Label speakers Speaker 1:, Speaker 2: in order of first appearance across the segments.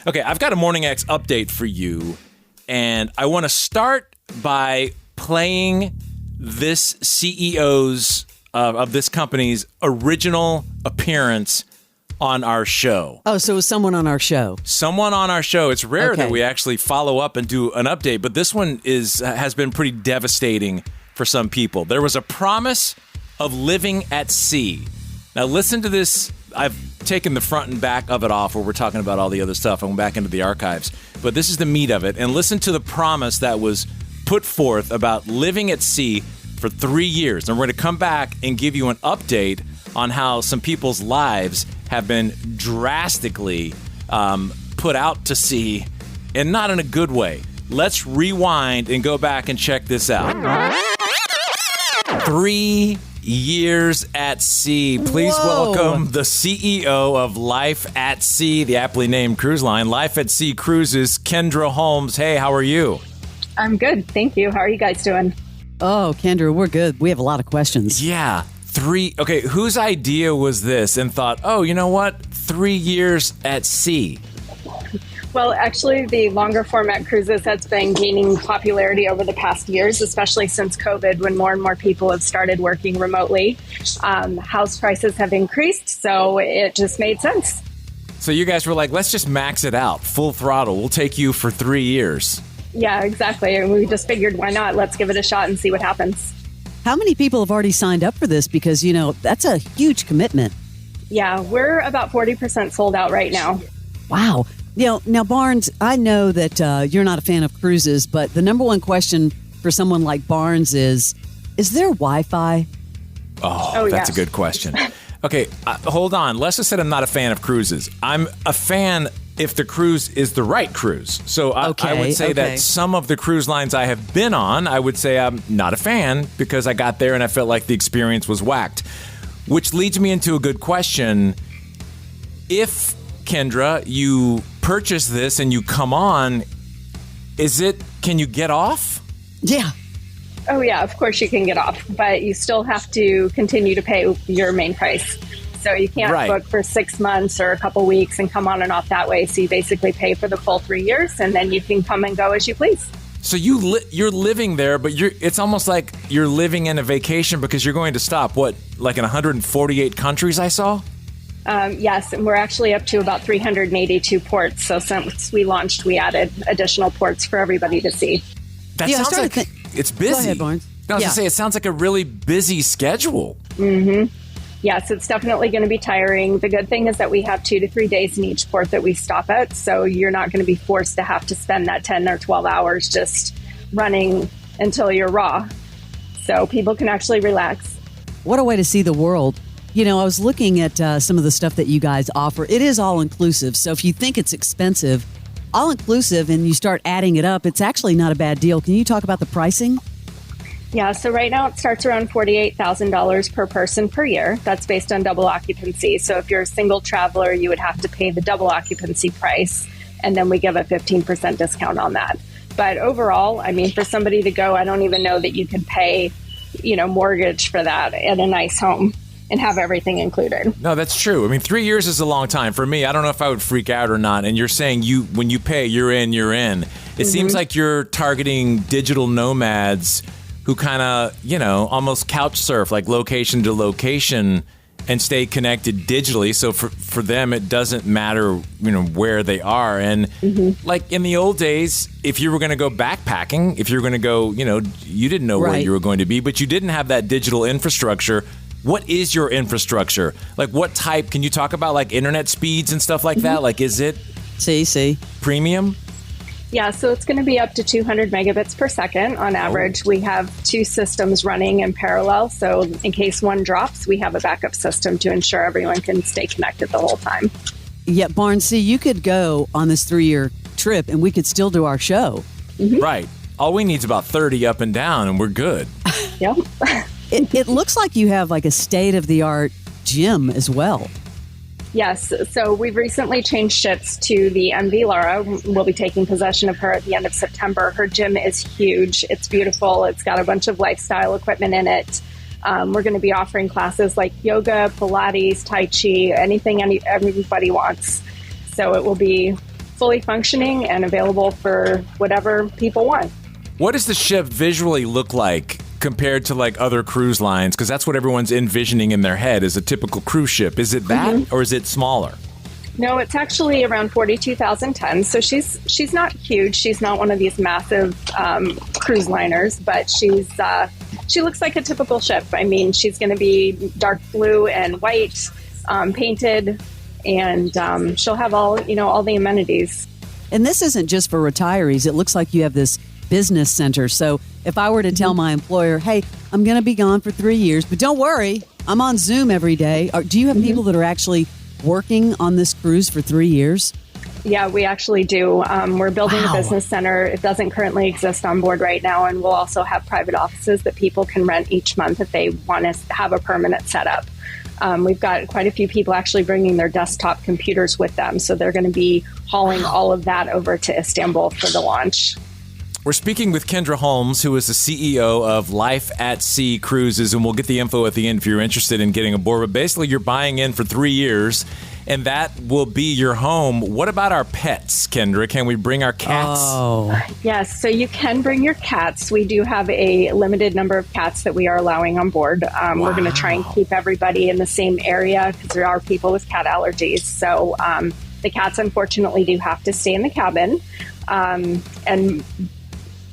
Speaker 1: Okay, I've got a Morning X update for you, and I want to start by playing this CEO's of this company's original appearance on our show.
Speaker 2: Oh, so it was someone on our show.
Speaker 1: Someone on our show. It's rare that we actually follow up and do an update, but this one has been pretty devastating for some people. There was a promise of living at sea. Now listen to this. I've taken the front and back of it off where we're talking about all the other stuff. I went back into the archives. But this is the meat of it. And listen to the promise that was put forth about living at sea for 3 years. And we're going to come back and give you an update on how some people's lives have been drastically put out to sea, and not in a good way. Let's rewind and go back and check this out. 3 years at sea. Please welcome the CEO of Life at Sea, the aptly named cruise line, Life at Sea Cruises, Kendra Holmes. Hey, how are you?
Speaker 3: I'm good. Thank you. How are you guys doing?
Speaker 2: Oh, Kendra, we're good. We have a lot of questions.
Speaker 1: Yeah. Okay, whose idea was this and thought, oh, you know what? 3 years at sea.
Speaker 3: Well, actually, the longer format cruises has been gaining popularity over the past years, especially since COVID, when more and more people have started working remotely. House prices have increased, so it just made sense.
Speaker 1: So you guys were like, let's just max it out, full throttle. We'll take you for 3 years.
Speaker 3: Yeah, exactly. And we just figured, why not? Let's give it a shot and see what happens.
Speaker 2: How many people have already signed up for this? Because, you know, that's a huge commitment.
Speaker 3: Yeah, we're about 40% sold out right now.
Speaker 2: Wow. You know, now, Barnes, I know that you're not a fan of cruises, but the number one question for someone like Barnes is there Wi-Fi?
Speaker 1: Oh, that's a good question. Okay, hold on. Les just said I'm not a fan of cruises. I'm a fan if the cruise is the right cruise. So I would say that some of the cruise lines I have been on, I would say I'm not a fan because I got there and I felt like the experience was whacked. Which leads me into a good question. If, Kendra, you purchase this and you come on, can you get off?
Speaker 2: Yeah.
Speaker 3: Oh, yeah, of course you can get off, but you still have to continue to pay your main price. So you can't book for 6 months or a couple weeks and come on and off that way. So you basically pay for the full 3 years, and then you can come and go as you please.
Speaker 1: So you're living there, but it's almost like you're living in a vacation because you're going to stop, like in 148 countries I saw?
Speaker 3: Yes, and we're actually up to about 382 ports. So since we launched, we added additional ports for everybody to see.
Speaker 1: That sounds like it's busy.
Speaker 2: Go ahead, Barnes.
Speaker 1: I was going to say, it sounds like a really busy schedule.
Speaker 3: Mm-hmm. Yes, it's definitely going to be tiring. The good thing is that we have 2 to 3 days in each port that we stop at. So you're not going to be forced to have to spend that 10 or 12 hours just running until you're raw. So people can actually relax.
Speaker 2: What a way to see the world. You know, I was looking at some of the stuff that you guys offer. It is all-inclusive. So if you think it's expensive, all-inclusive, and you start adding it up, it's actually not a bad deal. Can you talk about the pricing?
Speaker 3: Yeah, so right now it starts around $48,000 per person per year. That's based on double occupancy. So if you're a single traveler, you would have to pay the double occupancy price, and then we give a 15% discount on that. But overall, I mean, for somebody to go, I don't even know that you could pay, mortgage for that at a nice home and have everything included.
Speaker 1: No, that's true. I mean, 3 years is a long time. For me, I don't know if I would freak out or not. And you're saying when you pay, you're in. It seems like you're targeting digital nomads who kind of, almost couch surf, like location to location, and stay connected digitally. So for them, it doesn't matter, where they are. And like in the old days, if you were going to go backpacking, if you were going to go, you didn't know where you were going to be, but you didn't have that digital infrastructure. What is your infrastructure? Like what type? Can you talk about like internet speeds and stuff like that? Like, is it premium?
Speaker 3: Yeah, so it's going to be up to 200 megabits per second on average. We have 2 systems running in parallel. So in case one drops, we have a backup system to ensure everyone can stay connected the whole time.
Speaker 2: Yeah, Barnes, see, you could go on this 3-year trip and we could still do our show.
Speaker 1: Right. All we need is about 30 up and down and we're good.
Speaker 3: Yep.
Speaker 2: It looks like you have like a state-of-the-art gym as well.
Speaker 3: Yes. So we've recently changed ships to the MV Laura. We'll be taking possession of her at the end of September. Her gym is huge. It's beautiful. It's got a bunch of lifestyle equipment in it. We're going to be offering classes like yoga, Pilates, Tai Chi, anything everybody wants. So it will be fully functioning and available for whatever people want.
Speaker 1: What does the ship visually look like compared to like other cruise lines? Because that's what everyone's envisioning in their head is a typical cruise ship. Is it that or is it smaller?
Speaker 3: No, it's actually around 42,000 tons. So she's not huge. She's not one of these massive cruise liners, but she looks like a typical ship. I mean, she's going to be dark blue and white, painted, and she'll have all the amenities.
Speaker 2: And this isn't just for retirees. It looks like you have this business center. So if I were to tell my employer, hey, I'm going to be gone for 3 years, but don't worry, I'm on Zoom every day. Do you have people that are actually working on this cruise for 3 years?
Speaker 3: Yeah, we actually do. We're building a business center. It doesn't currently exist on board right now. And we'll also have private offices that people can rent each month if they want to have a permanent setup. We've got quite a few people actually bringing their desktop computers with them. So they're going to be hauling all of that over to Istanbul for the launch.
Speaker 1: We're speaking with Kendra Holmes, who is the CEO of Life at Sea Cruises, and we'll get the info at the end if you're interested in getting aboard. But basically, you're buying in for 3 years, and that will be your home. What about our pets, Kendra? Can we bring our cats?
Speaker 2: Oh,
Speaker 3: yes. So you can bring your cats. We do have a limited number of cats that we are allowing on board. We're going to try and keep everybody in the same area because there are people with cat allergies. So the cats, unfortunately, do have to stay in the cabin. And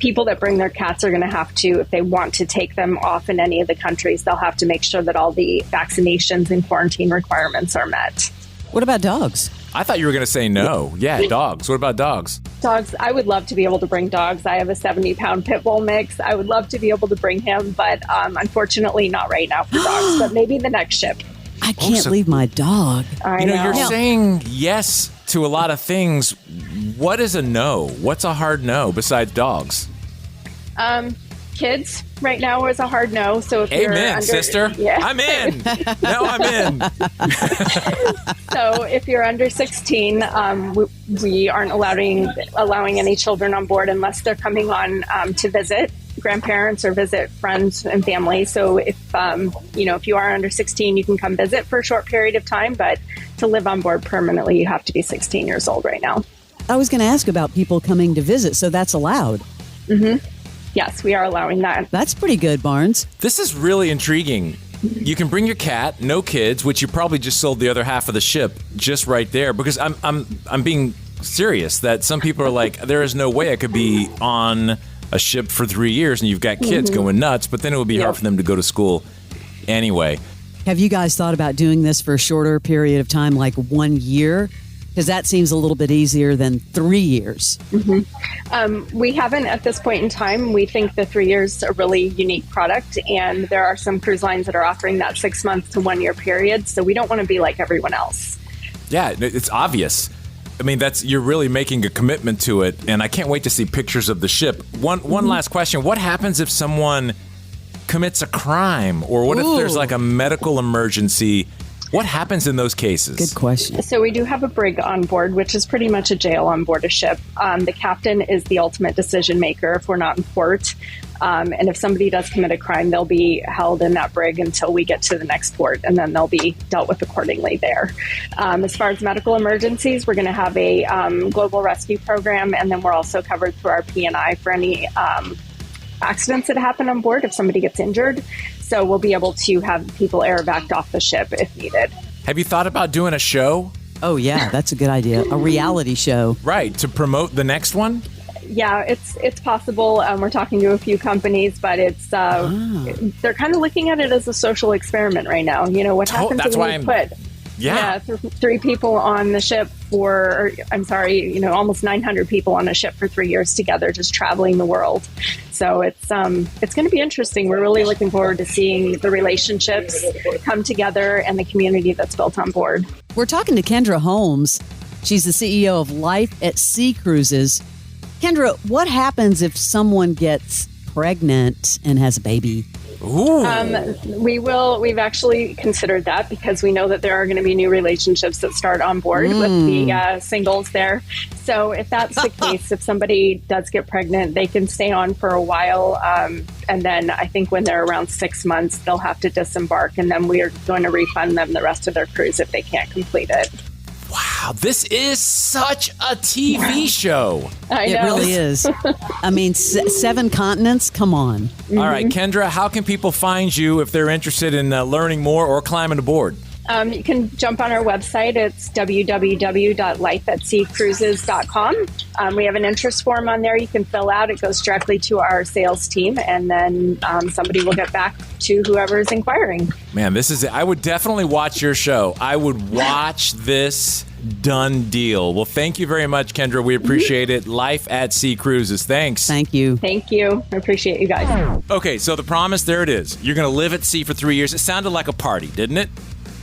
Speaker 3: people that bring their cats are going to have to, if they want to take them off in any of the countries, they'll have to make sure that all the vaccinations and quarantine requirements are met.
Speaker 2: what about dogs?
Speaker 1: I thought you were going to say no. Yeah, dogs. What about dogs?
Speaker 3: Dogs, I would love to be able to bring dogs. I have a 70-pound pit bull mix. I would love to be able to bring him, but unfortunately not right now for dogs, but maybe the next ship.
Speaker 2: I can't leave my dog.
Speaker 3: I know.
Speaker 1: You're saying yes to a lot of things. What is a no? What's a hard no besides dogs?
Speaker 3: Kids right now is a hard no. So if you're
Speaker 1: Amen,
Speaker 3: under,
Speaker 1: sister.
Speaker 3: yeah.
Speaker 1: I'm in. No, I'm in.
Speaker 3: So if you're under 16, we aren't allowing any children on board unless they're coming on to visit grandparents or visit friends and family. So if you are under 16, you can come visit for a short period of time, but to live on board permanently, you have to be 16 years old right now.
Speaker 2: I was going to ask about people coming to visit, so that's allowed.
Speaker 3: Mm-hmm. Yes, we are allowing that.
Speaker 2: That's pretty good, Barnes.
Speaker 1: This is really intriguing. You can bring your cat, no kids, which you probably just sold the other half of the ship just right there. Because I'm being serious that some people are like, there is no way I could be on a ship for 3 years and you've got kids going nuts, but then it would be hard for them to go to school anyway.
Speaker 2: Have you guys thought about doing this for a shorter period of time, like 1 year? Because that seems a little bit easier than 3 years.
Speaker 3: We haven't at this point in time. We think the 3 years is a really unique product, and there are some cruise lines that are offering that 6 month to 1 year period. So we don't want to be like everyone else.
Speaker 1: Yeah, it's obvious. I mean, you're really making a commitment to it, and I can't wait to see pictures of the ship. One last question. What happens if someone commits a crime, or what if there's like a medical emergency? What happens in those cases?
Speaker 2: Good question.
Speaker 3: So we do have a brig on board, which is pretty much a jail on board a ship. The captain is the ultimate decision maker if we're not in port. And if somebody does commit a crime, they'll be held in that brig until we get to the next port, and then they'll be dealt with accordingly there. As far as medical emergencies, we're going to have a global rescue program, and then we're also covered through our P&I for any accidents that happen on board if somebody gets injured. So we'll be able to have people air evac'd off the ship if needed.
Speaker 1: Have you thought about doing a show?
Speaker 2: Oh, yeah, that's a good idea. A reality show.
Speaker 1: Right, to promote the next one?
Speaker 3: Yeah, it's possible. We're talking to a few companies, but it's they're kind of looking at it as a social experiment right now. You know, what happens when you put three people on the ship almost 900 people on a ship for 3 years together, just traveling the world. So it's going to be interesting. We're really looking forward to seeing the relationships come together and the community that's built on board.
Speaker 2: We're talking to Kendra Holmes. She's the CEO of Life at Sea Cruises. Kendra, what happens if someone gets pregnant and has a baby?
Speaker 3: We've actually considered that because we know that there are going to be new relationships that start on board with the singles there. So if that's the case, if somebody does get pregnant, they can stay on for a while. And then I think when they're around 6 months, they'll have to disembark. And then we are going to refund them the rest of their cruise if they can't complete it.
Speaker 1: Wow, this is such a TV show.
Speaker 3: I know.
Speaker 2: It really is. I mean, 7 continents? Come on.
Speaker 1: Mm-hmm. All right, Kendra, how can people find you if they're interested in learning more or climbing aboard?
Speaker 3: You can jump on our website. It's www.lifeatseacruises.com. We have an interest form on there you can fill out. It goes directly to our sales team, and then somebody will get back to whoever is inquiring.
Speaker 1: Man, I would definitely watch your show. I would watch this. Done deal. Well, thank you very much, Kendra. We appreciate it. Life at Sea Cruises. Thanks.
Speaker 2: Thank you.
Speaker 3: Thank you. I appreciate you guys.
Speaker 1: Okay, so the promise, there it is. You're going to live at sea for 3 years. It sounded like a party, didn't it?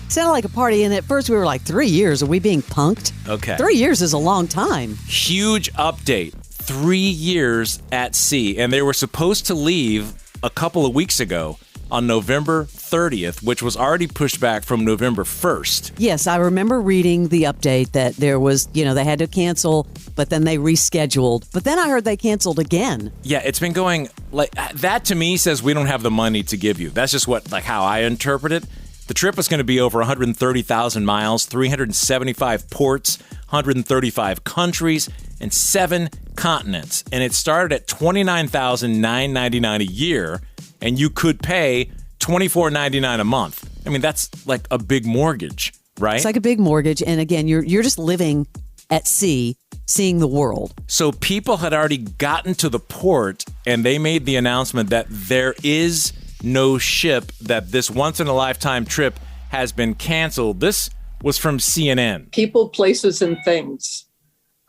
Speaker 2: Sounded like a party, and at first we were like, 3 years? Are we being punked?
Speaker 1: Okay.
Speaker 2: 3 years is a long time.
Speaker 1: Huge update. 3 years at sea. And they were supposed to leave a couple of weeks ago on November 30th, which was already pushed back from November 1st.
Speaker 2: Yes, I remember reading the update that there was, they had to cancel, but then they rescheduled. But then I heard they canceled again.
Speaker 1: Yeah, it's been going like that. To me says we don't have the money to give you. That's just how I interpret it. The trip was going to be over 130,000 miles, 375 ports, 135 countries, and 7 continents. And it started at $29,999 a year, and you could pay $24.99 a month. I mean, that's like a big mortgage, right?
Speaker 2: It's like a big mortgage. And again, you're just living at sea, seeing the world.
Speaker 1: So people had already gotten to the port, and they made the announcement that there is no ship, that this once-in-a-lifetime trip has been canceled. This was from CNN.
Speaker 4: People, places, and things.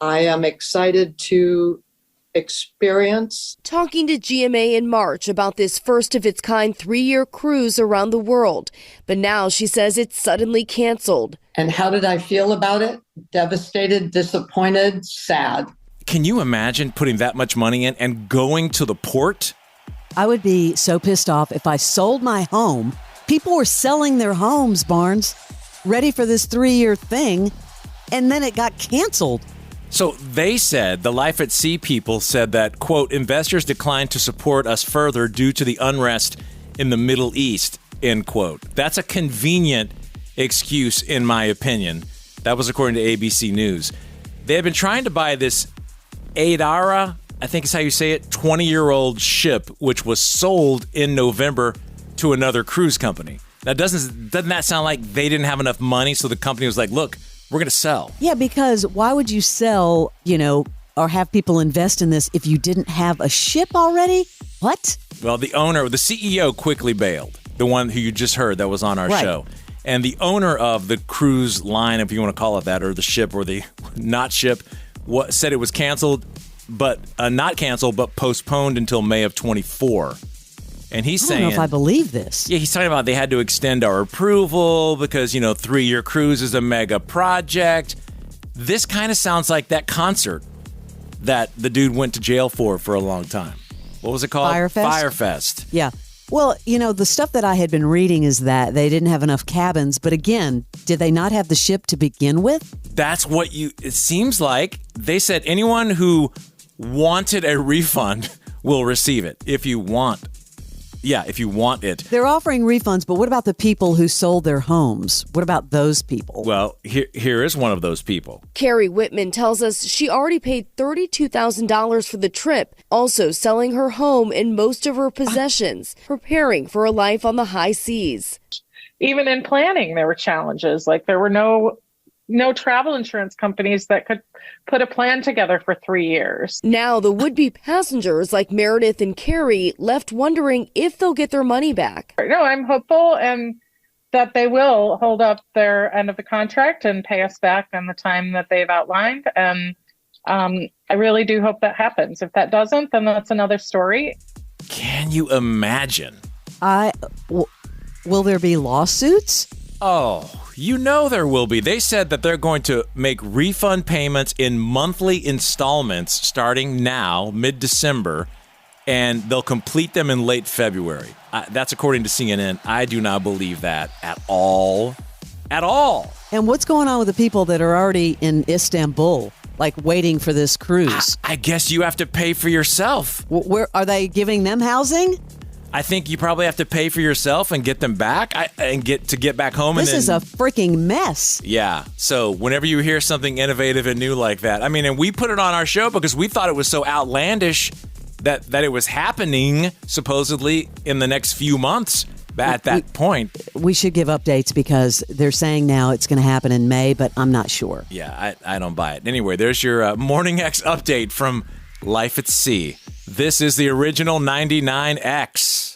Speaker 4: I am excited to experience.
Speaker 5: Talking to GMA in March about this first-of-its-kind 3-year cruise around the world. But now she says it's suddenly canceled.
Speaker 4: And how did I feel about it? Devastated, disappointed, sad.
Speaker 1: Can you imagine putting that much money in and going to the port?
Speaker 2: I would be so pissed off if I sold my home. People were selling their homes, Barnes, ready for this 3-year thing, and then it got canceled.
Speaker 1: So they said, the Life at Sea people said that, quote, investors declined to support us further due to the unrest in the Middle East, end quote. That's a convenient excuse, in my opinion. That was according to ABC News. They had been trying to buy this Adara, I think is how you say it, 20-year-old ship, which was sold in November to another cruise company. Now, doesn't that sound like they didn't have enough money, so the company was like, look, we're going to sell?
Speaker 2: Yeah, because why would you sell, or have people invest in this if you didn't have a ship already? What?
Speaker 1: Well, the CEO quickly bailed, the one who you just heard that was on our show. And the owner of the cruise line, if you want to call it that, or the ship, or the not ship, said it was canceled. But not canceled, but postponed until May of 24. And he's saying,
Speaker 2: I don't know if I believe this.
Speaker 1: Yeah, he's talking about they had to extend our approval because, 3-year cruise is a mega project. This kind of sounds like that concert that the dude went to jail for a long time. What was it called? Firefest.
Speaker 2: Yeah. Well, the stuff that I had been reading is that they didn't have enough cabins. But again, did they not have the ship to begin with?
Speaker 1: That's what it seems like. They said anyone who wanted a refund will receive it if you want it.
Speaker 2: They're offering refunds, but what about the people who sold their homes? What about those people?
Speaker 1: Well, here is one of those people.
Speaker 5: Carrie Whitman tells us she already paid $32,000 for the trip, also selling her home and most of her possessions, preparing for a life on the high seas.
Speaker 6: Even in planning, there were challenges. Like there were no travel insurance companies that could put a plan together for 3 years.
Speaker 5: Now the would-be passengers like Meredith and Carrie left wondering if they'll get their money back.
Speaker 6: No, I'm hopeful and that they will hold up their end of the contract and pay us back on the time that they've outlined. And I really do hope that happens. If that doesn't, then that's another story.
Speaker 1: Can you imagine?
Speaker 2: Will there be lawsuits?
Speaker 1: Oh, there will be. They said that they're going to make refund payments in monthly installments starting now, mid-December, and they'll complete them in late February. That's according to CNN. I do not believe that at all. At all.
Speaker 2: And what's going on with the people that are already in Istanbul, like waiting for this cruise?
Speaker 1: I guess you have to pay for yourself.
Speaker 2: Where are they giving them housing?
Speaker 1: I think you probably have to pay for yourself and get them back and get back home.
Speaker 2: This is a freaking mess.
Speaker 1: Yeah. So whenever you hear something innovative and new like that, I mean, and we put it on our show because we thought it was so outlandish that it was happening supposedly in the next few months. At that point,
Speaker 2: we should give updates because they're saying now it's going to happen in May, but I'm not sure.
Speaker 1: Yeah, I don't buy it. Anyway, there's your Morning X update from Life at Sea. This is the original 99X.